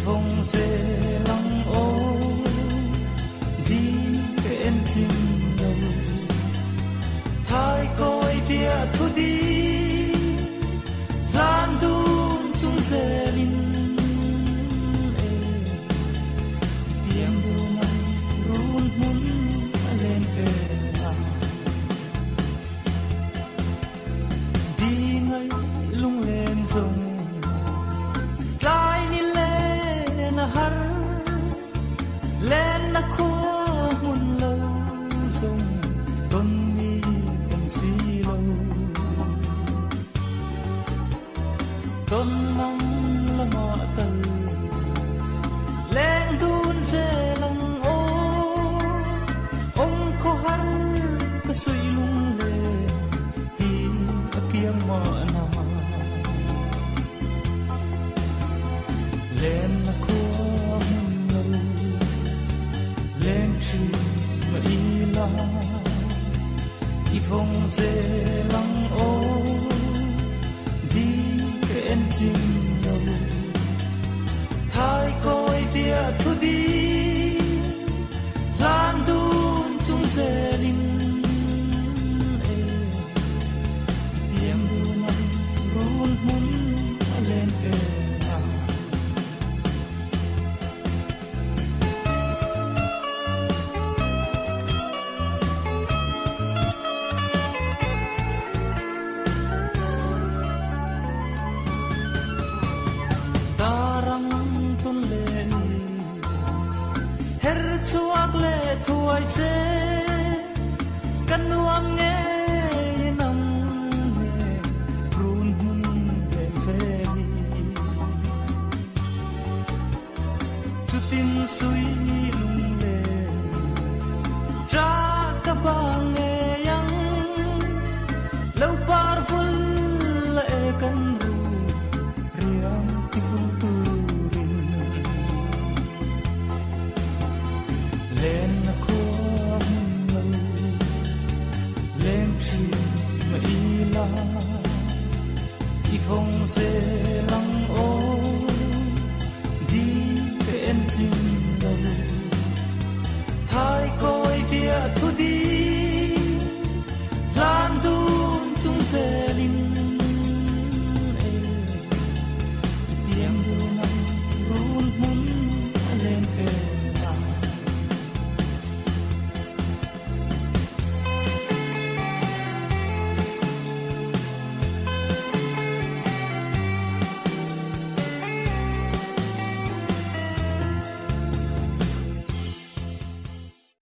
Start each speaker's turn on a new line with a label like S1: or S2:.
S1: phong dê lăng ô đi bên chim đầu thái coi tia thu đi lan đun chung dê linh tiếng đu này run muốn lên về đi ngay lung lên rồng har len na ko mun lo song ton ni om si lo ton mong la ma tal len dun se lang o ong ko har ka sui lung le hi akiang ma na len na ko phong dê lăng ô đi bên chim đầu thái coi tia thu đi lan đun chung dê linh tiếng đu này run muốn lên về chuak le thuai se kan nuam nge nam me run hun le fe chutin sui